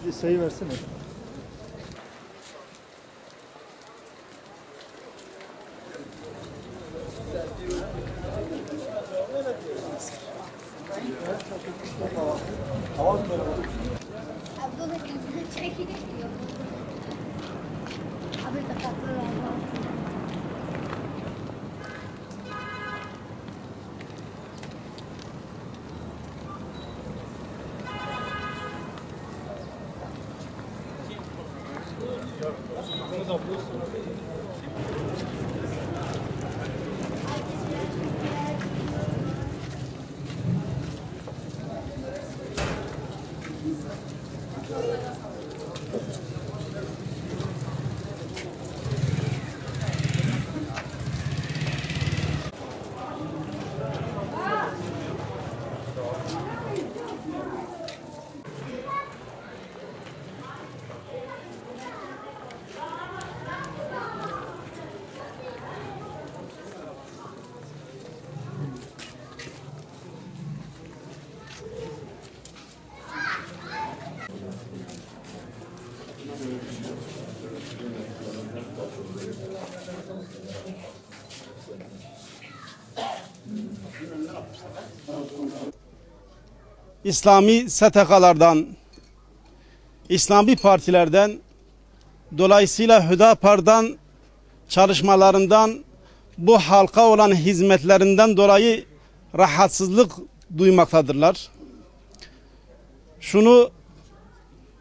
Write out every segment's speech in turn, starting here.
Bir sayı versene. İslami STK'lardan, İslami partilerden, dolayısıyla Hüdapar'dan, çalışmalarından, bu halka olan hizmetlerinden dolayı rahatsızlık duymaktadırlar. Şunu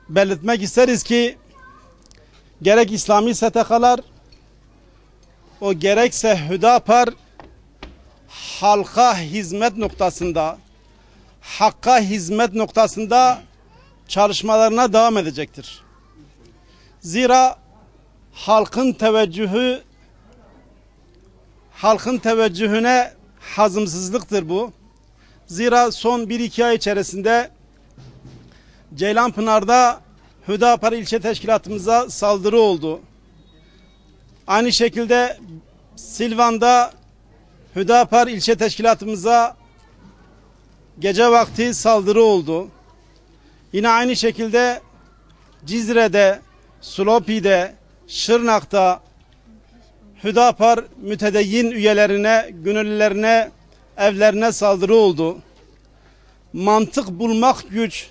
belirtmek isteriz ki gerek İslami STK'lar, o gerekse Hüdapar halka hizmet noktasında, hakka hizmet noktasında çalışmalarına devam edecektir. Zira halkın teveccühüne hazımsızlıktır bu. Zira son 1-2 ay içerisinde Ceylanpınar'da Hüdapar ilçe teşkilatımıza saldırı oldu. Aynı şekilde Silvan'da Hüdapar ilçe teşkilatımıza gece vakti saldırı oldu. Yine aynı şekilde Cizre'de, Slopi'de, Şırnak'ta Hüdapar mütedeyyin üyelerine, gönüllülerine, evlerine saldırı oldu. Mantık bulmak güç.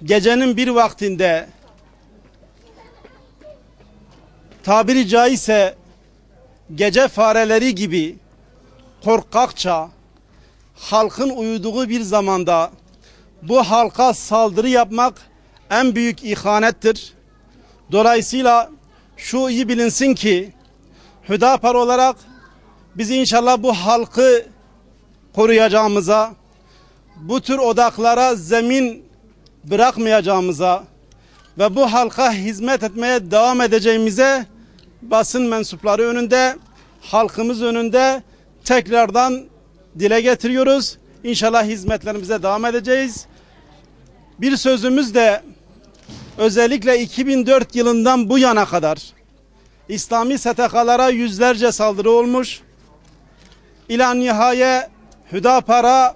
Gecenin bir vaktinde tabiri caizse gece fareleri gibi korkakça halkın uyuduğu bir zamanda bu halka saldırı yapmak en büyük ihanettir. Dolayısıyla şu iyi bilinsin ki Hüdapar olarak biz inşallah bu halkı koruyacağımıza, bu tür odaklara zemin bırakmayacağımıza ve bu halka hizmet etmeye devam edeceğimize basın mensupları önünde, halkımız önünde tekrardan dile getiriyoruz. İnşallah hizmetlerimize devam edeceğiz. Bir sözümüz de özellikle 2004 yılından bu yana kadar İslami STK'lara yüzlerce saldırı olmuş. İla nihaye Hüdapar'a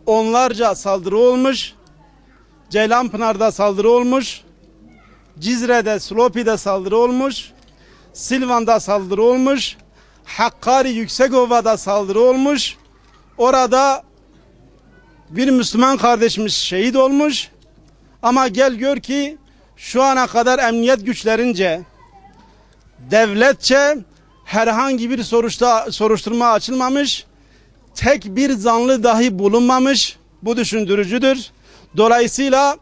onlarca saldırı olmuş. Ceylanpınar'da saldırı olmuş. Cizre'de, Slopi'de saldırı olmuş. Silvan'da saldırı olmuş. Hakkari Yüksekova'da saldırı olmuş. Orada bir Müslüman kardeşimiz şehit olmuş. Ama gel gör ki şu ana kadar emniyet güçlerince, devletçe herhangi bir soruşturma açılmamış. Tek bir zanlı dahi bulunmamış. Bu düşündürücüdür. Dolayısıyla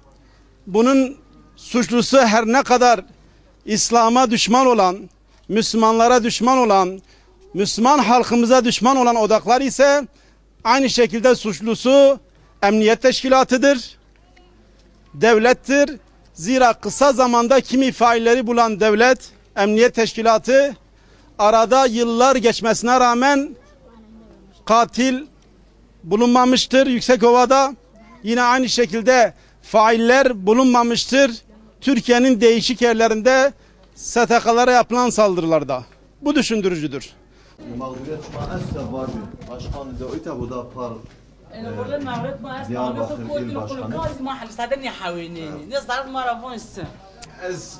bunun suçlusu her ne kadar İslam'a düşman olan, Müslümanlara düşman olan, Müslüman halkımıza düşman olan odaklar ise aynı şekilde suçlusu emniyet teşkilatıdır, devlettir. Zira kısa zamanda kimi failleri bulan devlet, emniyet teşkilatı arada yıllar geçmesine rağmen katil bulunmamıştır Yüksekova'da. Yine aynı şekilde failler bulunmamıştır Türkiye'nin değişik yerlerinde STK'lara yapılan saldırılarda. Bu düşündürücüdür. Mağduriyet şu an asla var mı? Başkan da Hüdapar انا بقول لنا عمرت ما اسمع Diyarbakır لكم كل İl كل Başkanı. قاضي ما حل صدقني حاوينيني ناس تعرف مارافون السن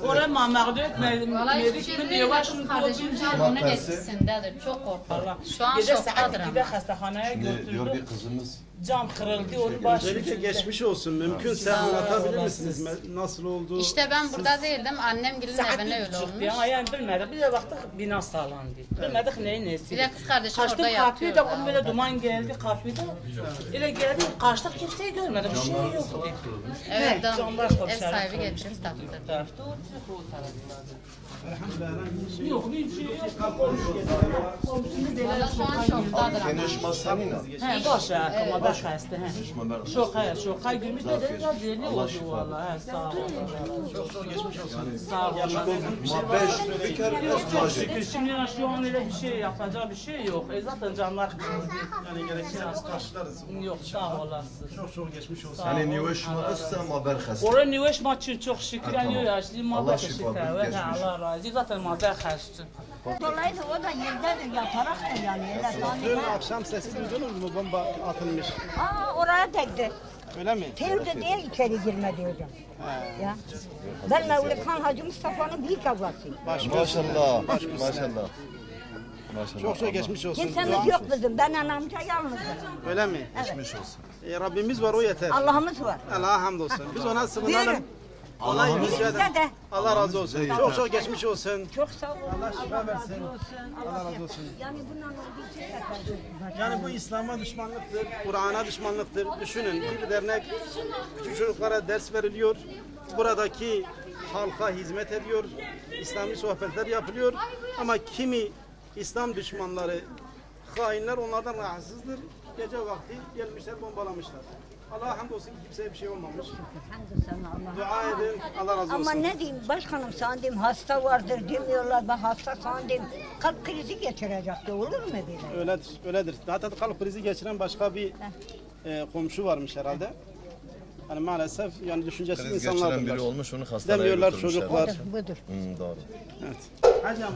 ولا ما مغدوت ما Valla hiçbir şey مدرك değil. من Kız kardeşim onun etkisindedir. Çok korkuyor. Şu an Gece şoktadır saat ama. 2'de hastaneye Diyor götürdüm. bir kızımız Cam kırıldı, onu başı. Öncelikle geçmiş olsun. Mümkünse anlatabilir misiniz? Nasıl oldu? İşte ben burada değildim. Annem gelin Saat evine öyle çıktı olmuş. ya, yani bilmedik. Bir de baktık bina sağlandı. Bilmedik neyin nesi. Bir de kız kardeşim Kaçtık orada kapıyı yatıyor. da onun böyle duman geldi kapıda. Öyle geldi, kaçtık kimseyi görmedik. Bir şey yoktu. Evet, Ne? Camlar tabii ev şeref sahibi koymuş. getirdi taktı. Tarafta o tarafta. Elhamdülillah. Yok, bir şey yok. Valla şu an şoktadır ama. Konuşma seninle. He, boş ya, ama baş hasta. he. Konuşma ben. Çok hayır, çok hayır. Gümüş de deli Allah oldu şifa valla. He, sağ ol. Çok zor geçmiş olsun. Sağ ol. Ma 5 bir kere Yok çok proje. şükür şimdi ya şu an öyle bir şey yapacağı bir şey yok. Zaten camlar Yani gerekirse biz karşılarız. yok sağ olasın. Çok geçmiş olsun. Hani niveş ma ıssa ma berhas. Orada niveş maçı çok şükür yani yaşlı ma Allah da şifa şükür. versin, Ve geçmiş. Allah razı zaten ma da hastı. Dolayısıyla o da yerdedir yatarak da yani. Öyle Dün sanıyor. akşam sesi duydunuz mu? Bomba atılmış. Oraya değdi. Öyle mi? Tevde değil içeri girme diyordum. Ya. Ben Mevlid Han Hacı Mustafa'nın büyük ablasıyım. Maşallah. Maşallah. Maşallah. Çok geçmiş olsun. Kimsemiz yok bizim. Ben anamca yalnızım. Öyle mi? Geçmiş olsun. Rabbimiz var o yeter. Allah'ımız var. Allah'a hamdolsun. Biz ona sığınalım. Buyurun. Olay Bizde rica ederim. de. Allah razı olsun. Çok geçmiş olsun. Çok sağ olun. Allah şifa versin. Allah razı olsun. Yani bundan olduğu için sefer. Yani bu İslam'a düşmanlıktır, Kur'an'a düşmanlıktır. Düşünün bir dernek küçük çocuklara ders veriliyor. Buradaki halka hizmet ediyor. İslami sohbetler yapılıyor. Ama kimi İslam düşmanları, hainler onlardan rahatsızdır. Gece vakti gelmişler bombalamışlar. Allah'a hamdolsun ki kimseye bir şey olmamış. Hamdü sana Allah. Dua edin, Allah razı olsun. Ama ne diyeyim başkanım sana diyeyim hasta vardır demiyorlar. Bak hasta sana diyeyim kalp krizi geçirecekti olur mu böyle? Öyledir, öyledir. Hatta kalp krizi geçiren başka bir komşu varmış herhalde. Yani maalesef yani düşüncesiz Kriz geçiren insanlardır. biri olmuş onu hastaneye Demiyorlar götürmüşler. çocuklar. Budur. Doğru. Evet. Hacım.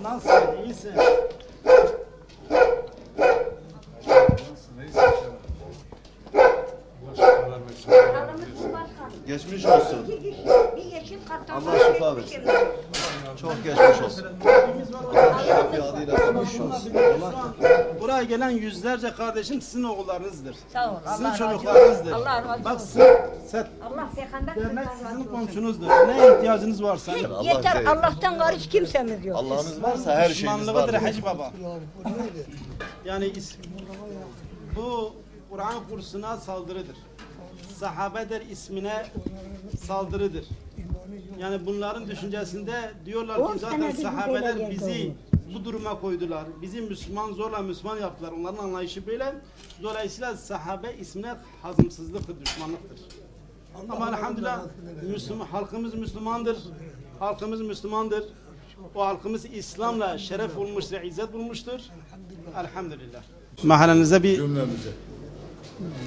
Nasıl? İyisin? Geçmiş olsun. Bir yeşil karttan Allah şifa versin. Çok geçmiş olsun. Allah şifa adıyla kavuşmuş olsun. Buraya gelen yüzlerce kardeşim sizin oğullarınızdır. Sağ ol. Sizin Allah razı olsun. çocuklarınızdır. Allah razı Bak olsun. set, Allah peygamber dernek razı sizin olsun. komşunuzdur. Ne ihtiyacınız varsa. Allah Yeter bize- Allah'tan gariş kimsemiz yok. Allah'ınız varsa her şeyiniz Düşmanlığıdır var. Hacı Baba. Yani bu Kur'an kursuna saldırıdır. Sahabedir ismine saldırıdır. Yani bunların düşüncesinde diyorlar On ki zaten senedir bu sahabeler böyle bizi geldi bu duruma koydular. Bizi Müslüman zorla Müslüman yaptılar. Onların anlayışı böyle. Dolayısıyla sahabe ismine hazımsızlıktır, düşmanlıktır. Ama elhamdülillah Müslüman, halkımız Müslümandır. Halkımız Müslümandır. O halkımız İslam'la şeref bulmuştur, izzet bulmuştur. Elhamdülillah. Mahallenizde bir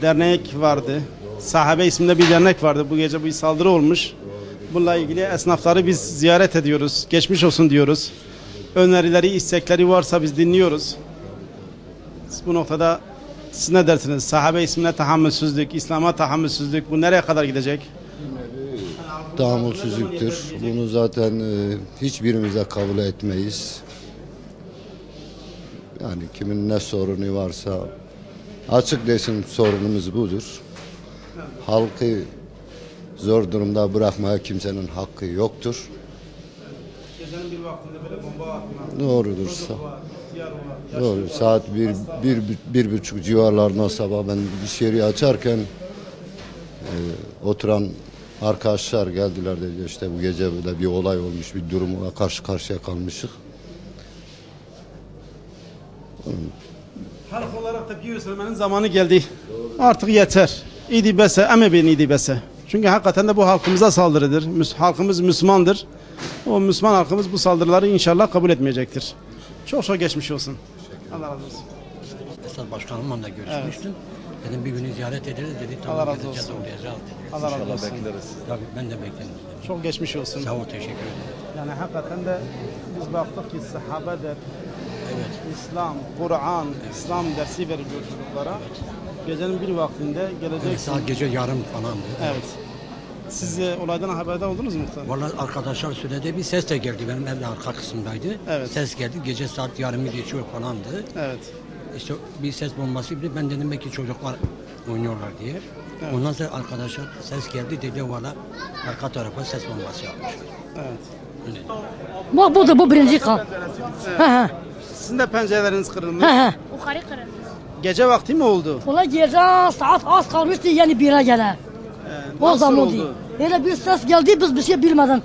dernek vardı. Sahabe isminde bir dernek vardı. Bu gece bir saldırı olmuş. Bununla ilgili esnafları biz ziyaret ediyoruz. Geçmiş olsun diyoruz. Önerileri, istekleri varsa biz dinliyoruz. Bu noktada siz ne dersiniz? Sahabe ismine tahammülsüzlük, İslam'a tahammülsüzlük bu nereye kadar gidecek? Tahammülsüzlüktür. Bunu zaten hiçbirimize kabul etmeyiz. Yani kimin ne sorunu varsa açık desin sorunumuz budur. Halkı zor durumda bırakmaya kimsenin hakkı yoktur. Gecenin bir vaktinde böyle bomba atma, Doğrudur. ihtiyar var, Doğru. Saat bir buçuk civarlarında sabah ben iş yeri açarken oturan arkadaşlar geldiler dedi işte bu gece böyle bir olay olmuş bir durumla karşı karşıya kalmışık. Halk olarak tepki göstermenin zamanı geldi. Artık yeter. İdi bese, eme beni idi bese. Çünkü hakikaten de bu halkımıza saldırıdır. Halkımız Müslümandır. O Müslüman halkımız bu saldırıları inşallah kabul etmeyecektir. Çok geçmiş olsun. Allah razı olsun. Esad Başkanımla da görüşmüştüm. Dedim bir günü ziyaret ederiz dedi. Allah Tamam razı gideceğiz olsun. uğrayacağız dedi. Allah razı İnşallah olsun. bekleriz. Tabii ben de beklerim. Çok geçmiş olsun. Sağ ol teşekkür ederim. Yani hakikaten de biz baktık ki sahabedir, İslam, Kur'an, İslam dersi veriliyor çocuklara. Gecenin bir vaktinde gelecek. Saat gece yarım falandı. Evet. Siz olaydan haberdar oldunuz mu muhtar? Vallahi arkadaşlar söyledi, bir ses de geldi, benim evde arka kısımdaydı. Evet. Ses geldi, gece saat yarımı geçiyor falandı. Evet. İşte bir ses bombası gibi, ben dedim belki çocuklar oynuyorlar diye. Evet. Ondan sonra arkadaşlar ses geldi, dedi valla arka tarafa ses bombası yapmışlar. Evet. Öyle. Bak budur, bu birinci kat. He. Sizin de pencereleriniz kırılmış. He. Yukarı kırın. Gece vakti mi oldu? Ola gece saat az kalmıştı yani bire gele. O Nasıl zaman oldu? oldu. Öyle bir ses geldi, biz bir şey bilmeden.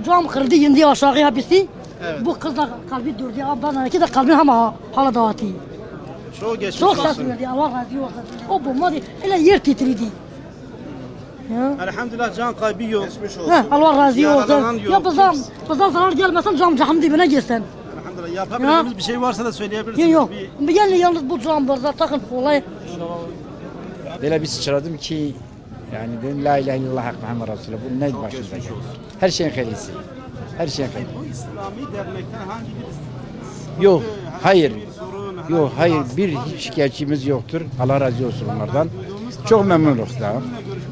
Cam kırıldı, indi aşağıya hepsi. Evet. Bu kız da kalbi durdu. Ablan iki de kalbini ama hala dağıtıyor. Çok geçmiş Çok ses olsun. verdi, Allah razı olsun. O bomba değil, öyle yer titredi. Ya. Elhamdülillah can kaybı yok. He, Allah razı Yaralanan olsun. yok. Ya bizden zarar gelmesin, cam cahım dibine girsin. Elhamdülillah. Yapabileceğimiz bir şey varsa da söyleyebilirsiniz. Yok. Bir... Yani yalnız bu cam burada takın olay. Böyle bir sıçradım ki yani dedim la ilahe illallah hak Muhammed Resulullah bu ne başımıza geldi. Her şeyin hayırlısı. Her şeyin hayırlısı. Bu İslami dernekten hangi bir Yok, herhangi hayır. bir sorun, herhangi Yok, hayır rahatsızlık bir var mı? şikayetçimiz yoktur. Allah razı olsun onlardan. Çok memnunuz da.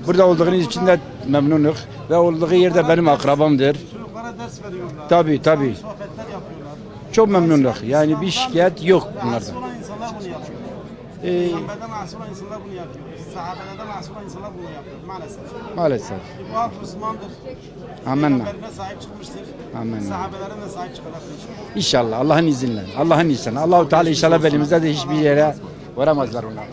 Burada olduğunuz için de memnunuz ve olduğu yerde benim akrabamdır. Çocuklara ders veriyorlar. Tabii. Sohbetler yapıyorlar. Çok memnunuz. Yani bir şikayet yok Asi bunlardan. olan insanlar bunu yapıyor. Ee, Peygamberden asi olan insanlar bunu yapıyor. Sahabelerden asi olan insanlar bunu yapıyor maalesef. maalesef. Bu halk Müslümandır. Amenna. Peygamberine sahip çıkmıştır. Amenna. Sahabelerine de sahip çıkacaktır. İnşallah Allah'ın izniyle. Allah'ın izniyle. Allah-u Teala inşallah belimizde de hiçbir yere varamazlar onlar.